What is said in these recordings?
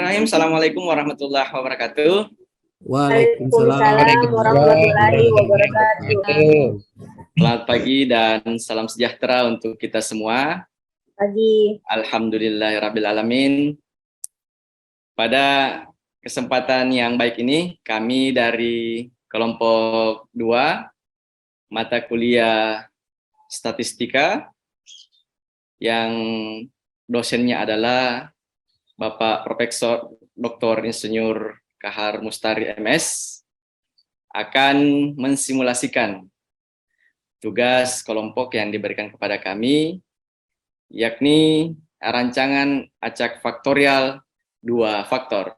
Bismillahirrahmanirrahim. Assalamualaikum warahmatullahi wabarakatuh. Waalaikumsalam warahmatullahi wabarakatuh. Selamat pagi dan salam sejahtera untuk kita semua. Pagi. Alhamdulillahirrabbilalamin. Pada kesempatan yang baik ini, kami dari kelompok 2 mata kuliah statistika yang dosennya adalah Bapak Profesor Dr. Insinyur Kahar Mustari MS akan mensimulasikan tugas kelompok yang diberikan kepada kami, yakni rancangan acak faktorial 2 faktor.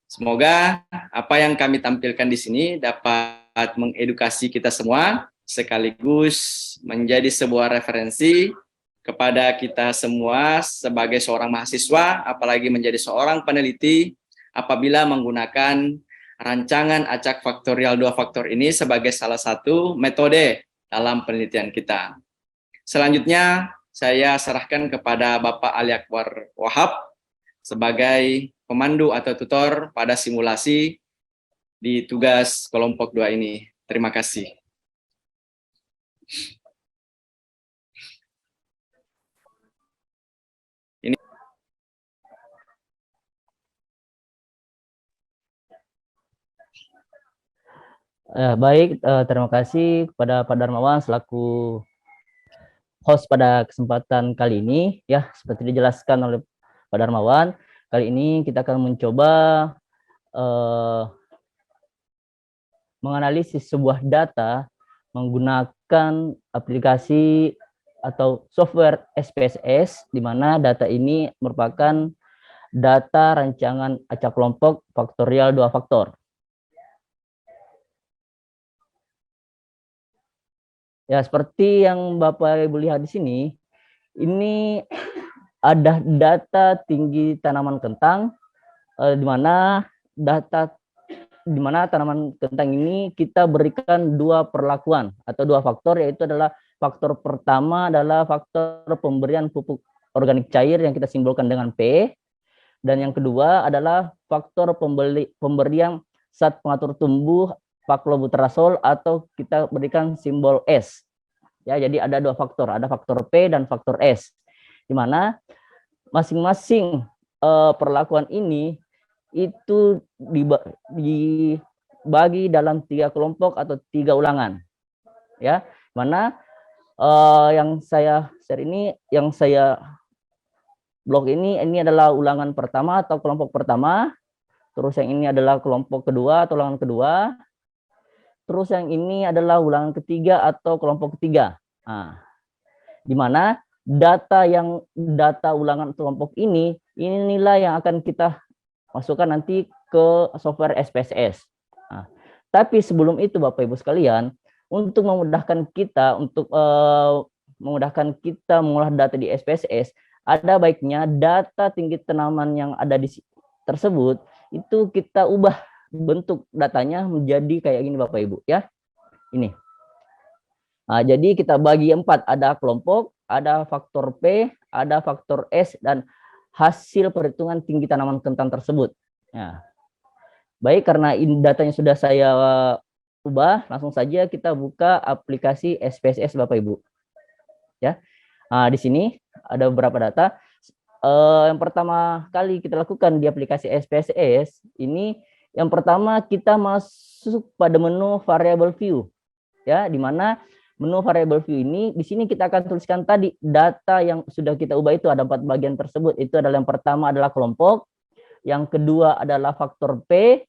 Semoga apa yang kami tampilkan di sini dapat mengedukasi kita semua, sekaligus menjadi sebuah referensi kepada kita semua sebagai seorang mahasiswa, apalagi menjadi seorang peneliti, apabila menggunakan rancangan acak faktorial 2 faktor ini sebagai salah satu metode dalam penelitian kita. Selanjutnya, saya serahkan kepada Bapak Ali Akbar Wahab sebagai pemandu atau tutor pada simulasi di tugas kelompok 2 ini. Terima kasih. Baik, terima kasih kepada Pak Darmawan selaku host pada kesempatan kali ini. Ya, seperti dijelaskan oleh Pak Darmawan, kali ini kita akan mencoba menganalisis sebuah data menggunakan aplikasi atau software SPSS, di mana data ini merupakan data rancangan acak kelompok faktorial 2 faktor. Ya, seperti yang Bapak Ibu lihat di sini, ini ada data tinggi tanaman kentang, di mana tanaman kentang ini kita berikan 2 perlakuan atau 2 faktor, yaitu adalah faktor pertama adalah faktor pemberian pupuk organik cair yang kita simbolkan dengan P, dan yang kedua adalah faktor pemberian zat pengatur tumbuh Paclobuterasol atau kita berikan simbol S. Ya, jadi ada 2 faktor, ada faktor P dan faktor S, di mana masing-masing perlakuan ini itu dibagi dalam 3 kelompok atau 3 ulangan. Ya, mana yang saya share ini, yang saya blog ini adalah ulangan pertama atau kelompok pertama, terus yang ini adalah kelompok kedua atau ulangan kedua, terus yang ini adalah ulangan ketiga atau kelompok ketiga. Nah, di mana data ulangan kelompok ini nilai yang akan kita masukkan nanti ke software SPSS. Nah, tapi sebelum itu Bapak Ibu sekalian, untuk memudahkan kita mengolah data di SPSS, ada baiknya data tinggi tanaman yang ada di tersebut itu kita ubah bentuk datanya menjadi kayak gini Bapak Ibu ya. Ini. Nah, jadi kita bagi 4, ada kelompok, ada faktor P, ada faktor S, dan hasil perhitungan tinggi tanaman kentang tersebut. Ya. Baik, karena datanya sudah saya ubah, langsung saja kita buka aplikasi SPSS Bapak Ibu. Ya. Nah, di sini ada beberapa data. Yang pertama kali kita lakukan di aplikasi SPSS ini, yang pertama kita masuk pada menu variable view. Ya, di mana menu variable view ini di sini kita akan tuliskan tadi data yang sudah kita ubah itu ada 4 bagian tersebut. Itu adalah yang pertama adalah kelompok, yang kedua adalah faktor P,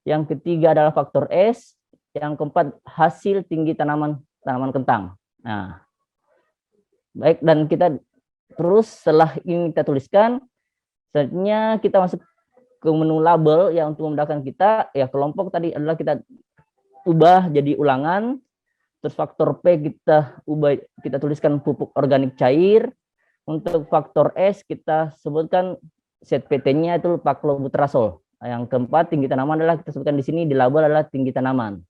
yang ketiga adalah faktor S, yang keempat hasil tinggi tanaman kentang. Nah, baik, dan kita terus setelah ini kita tuliskan, selanjutnya kita masuk ke menu label ya, untuk memudahkan kita ya, kelompok tadi adalah kita ubah jadi ulangan, terus faktor P kita ubah, kita tuliskan pupuk organik cair, untuk faktor S kita sebutkan zat PT-nya itu Paclobuterasol. Yang keempat tinggi tanaman adalah kita sebutkan di sini di label adalah tinggi tanaman.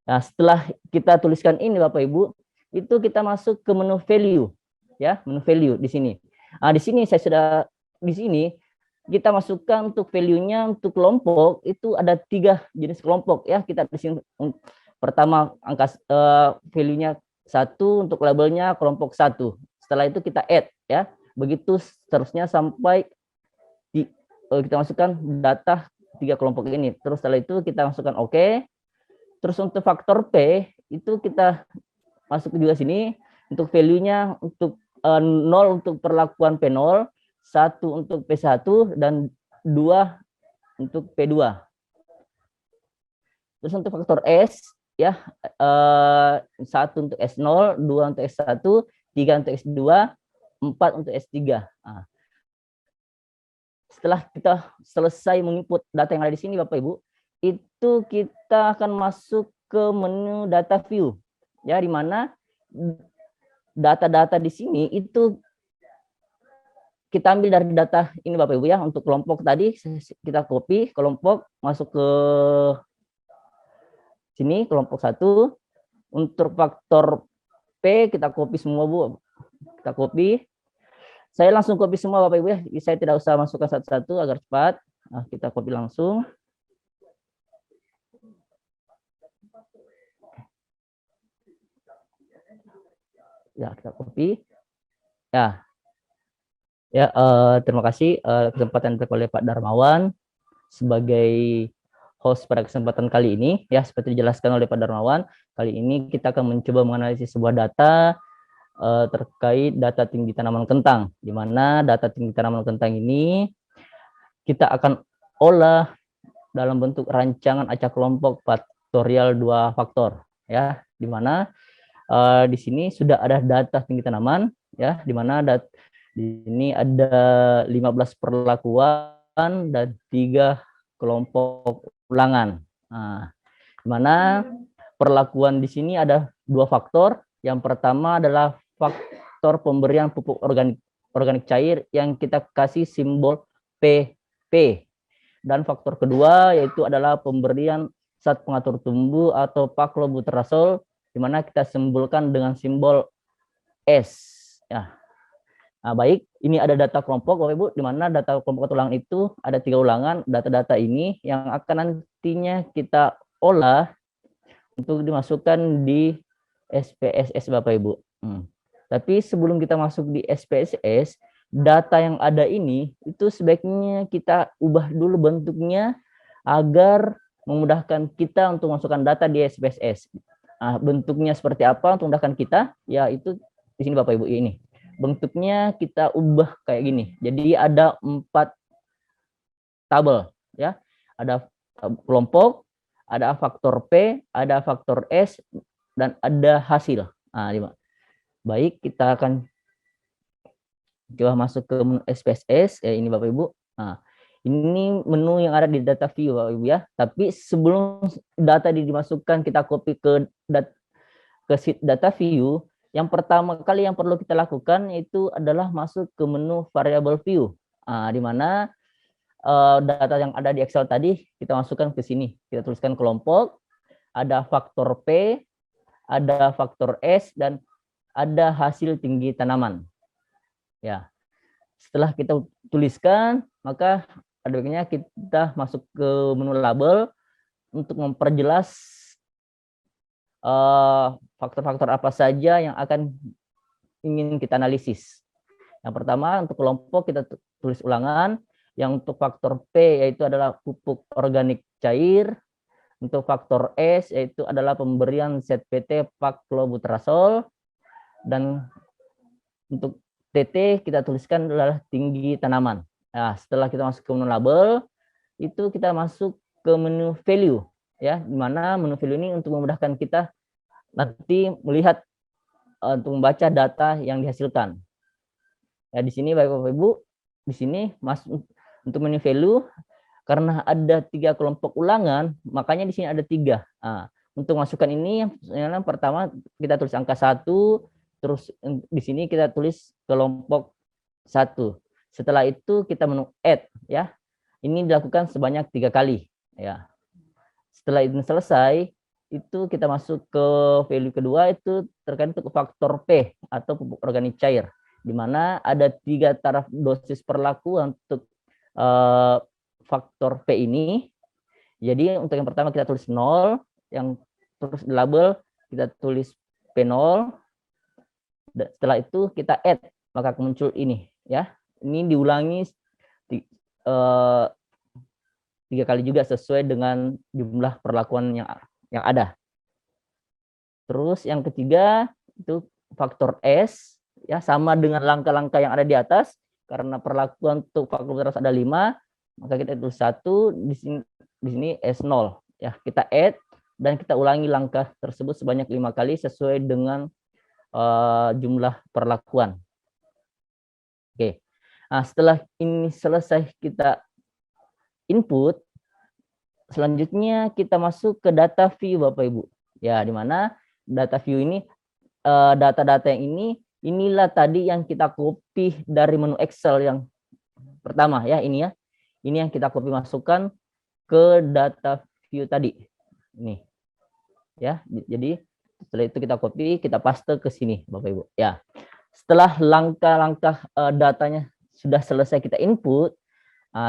Nah, setelah kita tuliskan ini Bapak Ibu, itu kita masuk ke menu value ya, menu value di sini. Nah, di sini saya sudah di sini kita masukkan untuk value-nya untuk kelompok itu ada 3 jenis kelompok ya. Kita di sini pertama angka value-nya 1 untuk labelnya kelompok 1. Setelah itu kita add ya. Begitu seterusnya sampai kita masukkan data 3 kelompok ini. Terus setelah itu kita masukkan oke. Terus untuk faktor P itu kita masuk juga sini untuk value-nya untuk 0 untuk perlakuan P0, 1 untuk P1 dan 2 untuk P2. Terus untuk faktor S ya 1 untuk S0, 2 untuk S1, 3 untuk S2, 4 untuk S3. Nah, setelah kita selesai menginput data yang ada di sini Bapak Ibu, itu kita akan masuk ke menu data view. Ya, di mana data-data di sini itu kita ambil dari data ini Bapak Ibu ya. Untuk kelompok tadi kita copy kelompok masuk ke sini kelompok 1. Untuk faktor P kita copy semua Bu. Kita copy. Saya langsung copy semua Bapak Ibu ya. Saya tidak usah masukkan satu-satu agar cepat. Nah, kita copy langsung. Ya, kita copy. Ya. Ya, terima kasih kesempatan oleh Pak Darmawan sebagai host pada kesempatan kali ini. Ya, seperti dijelaskan oleh Pak Darmawan, kali ini kita akan mencoba menganalisis sebuah data terkait data tinggi tanaman kentang, di mana data tinggi tanaman kentang ini kita akan olah dalam bentuk rancangan acak kelompok faktorial 2 faktor, ya, di mana di sini sudah ada data tinggi tanaman, ya, di mana di sini ada 15 perlakuan dan 3 kelompok ulangan. Nah, di mana perlakuan di sini ada 2 faktor. Yang pertama adalah faktor pemberian pupuk organik cair yang kita kasih simbol PP. Dan faktor kedua yaitu adalah pemberian zat pengatur tumbuh atau paklobuterasol, di mana kita simbolkan dengan simbol S. Ya. Nah, baik, ini ada data kelompok Bapak Ibu, di mana data kelompok ulangan itu ada 3 ulangan. Data-data ini yang akan nantinya kita olah untuk dimasukkan di SPSS Bapak Ibu. Tapi sebelum kita masuk di SPSS, data yang ada ini itu sebaiknya kita ubah dulu bentuknya agar memudahkan kita untuk masukkan data di SPSS. Nah, bentuknya seperti apa untuk memudahkan kita? Ya, itu di sini Bapak Ibu ini. Bentuknya kita ubah kayak gini. Jadi ada 4 tabel ya. Ada kelompok, ada faktor P, ada faktor S, dan ada hasil. Nah, baik, kita akan coba masuk ke menu SPSS ya, ini Bapak Ibu. Nah, ini menu yang ada di data view Bapak Ibu ya. Tapi sebelum data dimasukkan kita copy ke sheet data view, yang pertama kali yang perlu kita lakukan itu adalah masuk ke menu variable view. Di mana data yang ada di Excel tadi kita masukkan ke sini. Kita tuliskan kelompok, ada faktor P, ada faktor S, dan ada hasil tinggi tanaman. Ya. Setelah kita tuliskan, maka ada baiknya kita masuk ke menu label untuk memperjelas faktor-faktor apa saja yang akan ingin kita analisis. Yang pertama untuk kelompok kita tulis ulangan, yang untuk faktor P yaitu adalah pupuk organik cair, untuk faktor S yaitu adalah pemberian ZPT paklobuterasol, dan untuk TT kita tuliskan adalah tinggi tanaman. Nah, setelah kita masuk ke menu label, itu kita masuk ke menu value. Ya, di mana menu value ini untuk memudahkan kita nanti melihat untuk membaca data yang dihasilkan. Ya, di sini Bapak Ibu, di sini masuk untuk menu value karena ada 3 kelompok ulangan, makanya di sini ada 3. Untuk masukkan ini yang pertama kita tulis angka 1, terus di sini kita tulis kelompok 1. Setelah itu kita menu add ya. Ini dilakukan sebanyak 3 kali ya. Setelah ini selesai, itu kita masuk ke value kedua itu terkait untuk faktor P atau pupuk organik cair, di mana ada 3 taraf dosis perlaku untuk faktor P ini. Jadi untuk yang pertama kita tulis 0, yang terus di label kita tulis P0. Setelah itu kita add, maka muncul ini ya. Ini diulangi 3 kali juga sesuai dengan jumlah perlakuan yang ada. Terus yang ketiga itu faktor S ya, sama dengan langkah-langkah yang ada di atas. Karena perlakuan untuk faktor terus ada 5, maka kita tulis 1 di sini S0 ya. Kita add dan kita ulangi langkah tersebut sebanyak 5 kali sesuai dengan jumlah perlakuan. Oke. Nah, setelah ini selesai kita input, selanjutnya kita masuk ke data view Bapak Ibu. Ya, di mana data view ini data-data yang inilah tadi yang kita copy dari menu Excel yang pertama ya, ini ya. Ini yang kita copy masukkan ke data view tadi. Ini. Ya, jadi setelah itu kita copy, kita paste ke sini Bapak Ibu. Ya. Setelah langkah-langkah datanya sudah selesai kita input,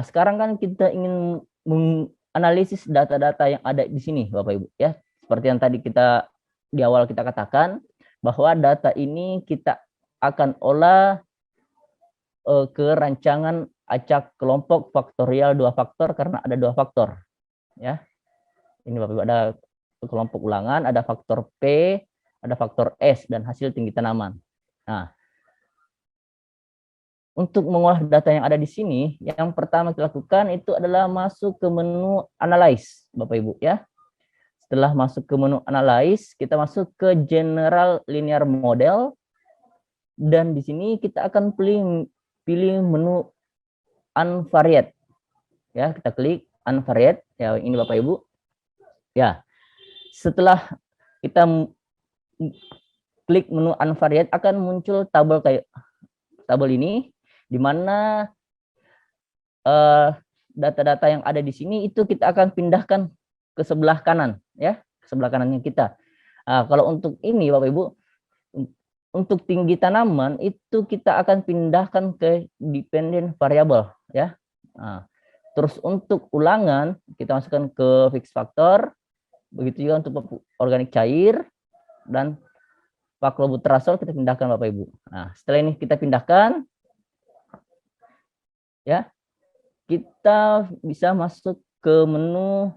sekarang kan kita ingin menganalisis data-data yang ada di sini Bapak Ibu ya. Seperti yang tadi kita di awal kita katakan bahwa data ini kita akan olah ke rancangan acak kelompok faktorial 2 faktor karena ada 2 faktor ya. Ini Bapak Ibu, ada kelompok ulangan, ada faktor P, ada faktor S dan hasil tinggi tanaman. Nah, untuk mengolah data yang ada di sini, yang pertama kita lakukan itu adalah masuk ke menu Analyze, Bapak Ibu ya. Setelah masuk ke menu Analyze, kita masuk ke General Linear Model dan di sini kita akan pilih menu Unvariate. Ya, kita klik Unvariate ya, ini Bapak Ibu. Ya. Setelah kita klik menu Unvariate akan muncul tabel kayak tabel ini, di mana data-data yang ada di sini itu kita akan pindahkan ke sebelah kanan ya, ke sebelah kanannya kita. Kalau untuk ini Bapak Ibu, untuk tinggi tanaman itu kita akan pindahkan ke dependent variable ya. Terus untuk ulangan kita masukkan ke fixed factor. Begitu juga untuk organik cair dan paklobuterasol kita pindahkan Bapak Ibu. Nah, setelah ini kita pindahkan ya. Kita bisa masuk ke menu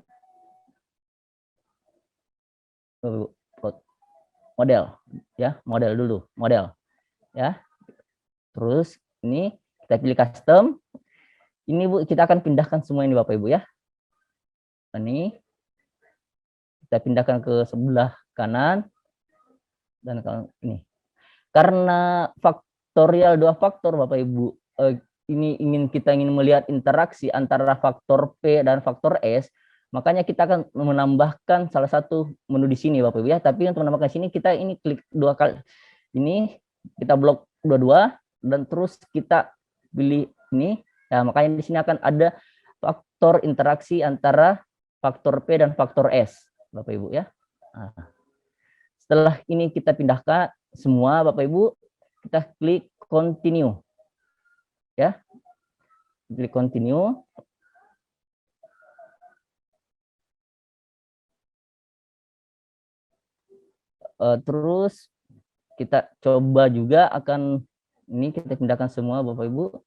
model ya, model dulu, model ya. Terus ini kita pilih custom. Ini Bu, kita akan pindahkan semua ini Bapak Ibu ya. Ini kita pindahkan ke sebelah kanan dan ini. Karena faktorial 2 faktor Bapak Ibu, ini kita ingin melihat interaksi antara faktor P dan faktor S, makanya kita akan menambahkan salah satu menu di sini Bapak Ibu ya. Tapi untuk menambahkan sini kita ini klik 2 kali. Ini kita blok dua-dua dan terus kita pilih ini. Ya, makanya di sini akan ada faktor interaksi antara faktor P dan faktor S. Bapak Ibu ya. Setelah ini kita pindahkan semua Bapak Ibu, kita klik continue. Ya. Klik continue. Terus kita coba juga akan ini kita pindahkan semua Bapak Ibu.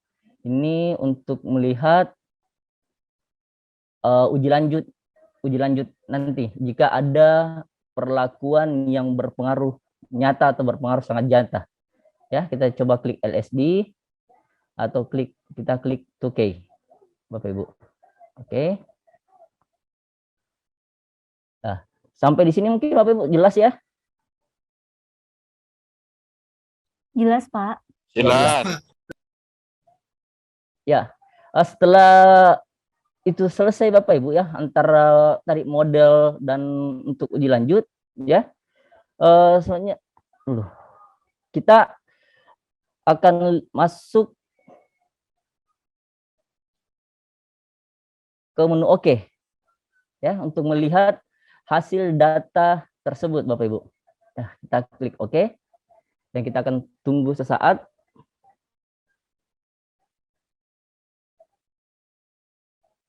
Ini untuk melihat uji lanjut nanti jika ada perlakuan yang berpengaruh nyata atau berpengaruh sangat nyata. Ya, kita coba klik LSD atau kita klik 2K. Bapak Ibu. Oke. Nah, sampai di sini mungkin Bapak Ibu jelas ya? Jelas, Pak. Jelas. Ya. Setelah itu selesai Bapak Ibu ya, antara tarik model dan untuk uji lanjut ya. Soalnya kita akan masuk ke menu OK ya untuk melihat hasil data tersebut Bapak Ibu. Nah, kita klik OK dan kita akan tunggu sesaat.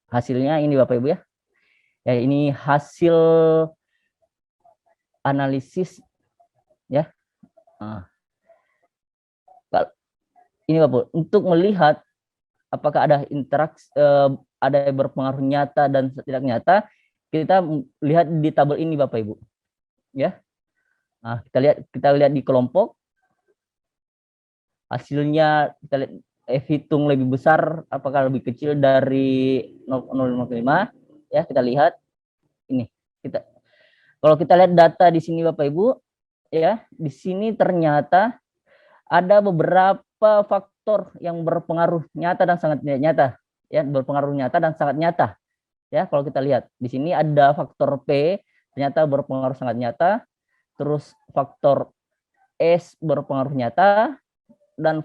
hasilnya ini Bapak Ibu ya. Ya, ini hasil analisis ya. Nah, ini Bapak, untuk melihat apakah ada interaksi, ada yang berpengaruh nyata dan tidak nyata, kita lihat di tabel ini Bapak Ibu. Ya. Nah, kita lihat di kelompok. Hasilnya kita lihat hitung lebih besar apakah lebih kecil dari 0,05 ya, kita lihat ini. Kalau kita lihat data di sini Bapak Ibu ya, di sini ternyata ada beberapa faktor yang berpengaruh nyata dan sangat nyata ya, berpengaruh nyata dan sangat nyata ya. Kalau kita lihat di sini ada faktor P ternyata berpengaruh sangat nyata, terus faktor S berpengaruh nyata, dan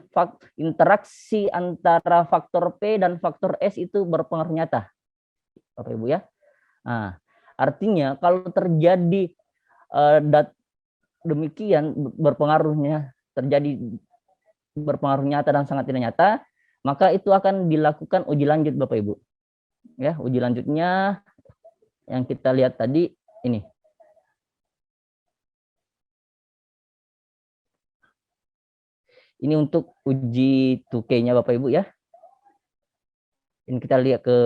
interaksi antara faktor P dan faktor S itu berpengaruh nyata Bapak Ibu ya. Nah, artinya kalau terjadi demikian terjadi berpengaruh nyata dan sangat tidak nyata, maka itu akan dilakukan uji lanjut Bapak Ibu. Ya, uji lanjutnya yang kita lihat tadi ini. Ini untuk uji 2K-nya Bapak Ibu ya. Ini kita lihat ke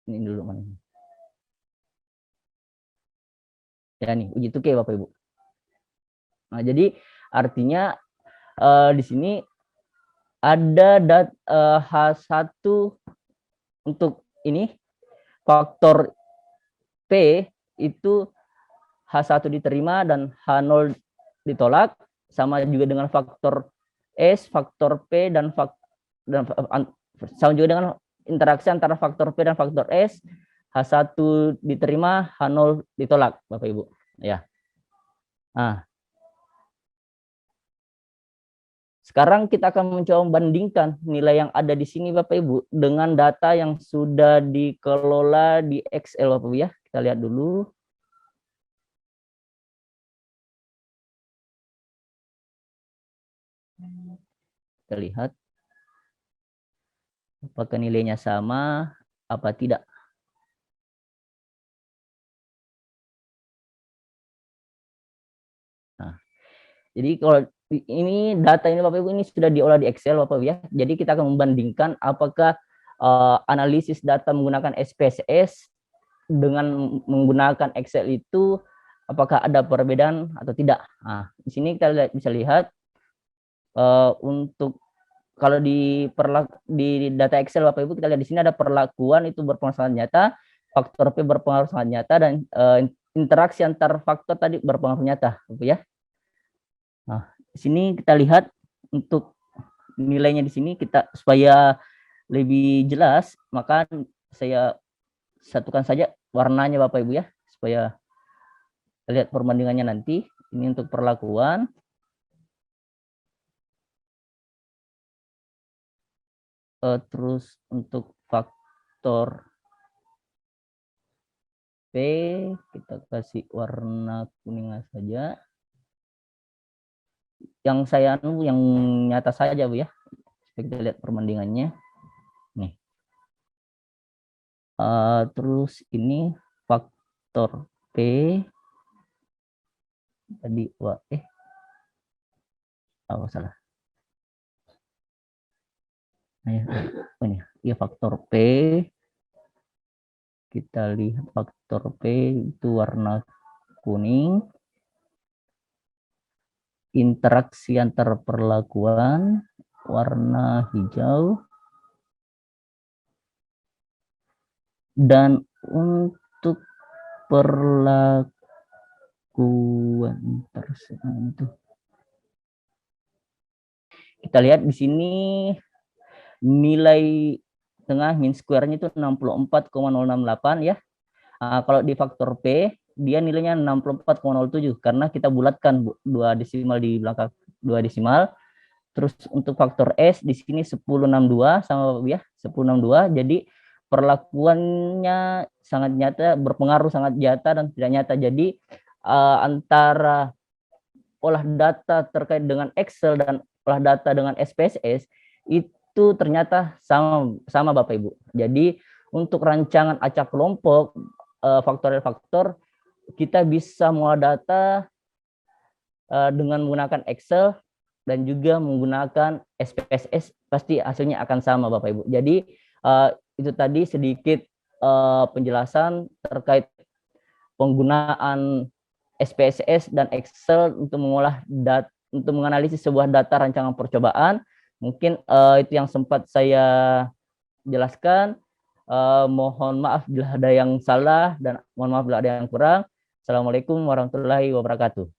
ini dulu mana. Ya nih, uji 2K Bapak Ibu. Nah, jadi artinya di sini ada H1 untuk ini faktor P itu H1 diterima dan H0 ditolak, sama juga dengan faktor S, faktor P dan sama juga dengan interaksi antara faktor P dan faktor S, H1 diterima, H0 ditolak Bapak Ibu ya. Nah, sekarang kita akan mencoba membandingkan nilai yang ada di sini Bapak Ibu dengan data yang sudah dikelola di Excel Bapak Ibu ya. Kita lihat dulu. Kita lihat apakah nilainya sama apa tidak. Nah, jadi kalau ini data ini Bapak Ibu ini sudah diolah di Excel Bapak Ibu ya. Jadi kita akan membandingkan apakah analisis data menggunakan SPSS dengan menggunakan Excel itu apakah ada perbedaan atau tidak. Nah, di sini kita bisa lihat untuk kalau di data Excel Bapak Ibu kita lihat di sini ada perlakuan itu berpengaruh sangat nyata, faktor P berpengaruh sangat nyata, dan interaksi antar faktor tadi berpengaruh nyata, Bapak ya. Nah, di sini kita lihat untuk nilainya di sini kita supaya lebih jelas, maka saya satukan saja warnanya Bapak Ibu ya, supaya lihat perbandingannya nanti. Ini untuk perlakuan. Terus untuk faktor P kita kasih warna kuning saja. Yang yang nyata saja Bu ya. Kita lihat perbandingannya. Nih. Terus ini faktor P tadi salah. Nah, ini ya faktor P. Kita lihat faktor P itu warna kuning. Interaksi antar perlakuan warna hijau. Dan untuk perlakuan itu kita lihat di sini nilai tengah mean square-nya itu 64,068 ya. Kalau di faktor P dia nilainya 64,07 karena kita bulatkan dua desimal di belakang dua desimal. Terus untuk faktor S di sini 1062 sama ya 1062. Jadi perlakuannya sangat nyata, berpengaruh sangat nyata dan tidak nyata. Jadi antara olah data terkait dengan Excel dan olah data dengan SPSS itu ternyata sama Bapak Ibu. Jadi untuk rancangan acak kelompok faktor kita bisa mengolah data dengan menggunakan Excel dan juga menggunakan SPSS, pasti hasilnya akan sama Bapak Ibu. Jadi itu tadi sedikit penjelasan terkait penggunaan SPSS dan Excel untuk untuk menganalisis sebuah data rancangan percobaan. Mungkin itu yang sempat saya jelaskan. Mohon maaf bila ada yang salah dan mohon maaf bila ada yang kurang. Assalamualaikum warahmatullahi wabarakatuh.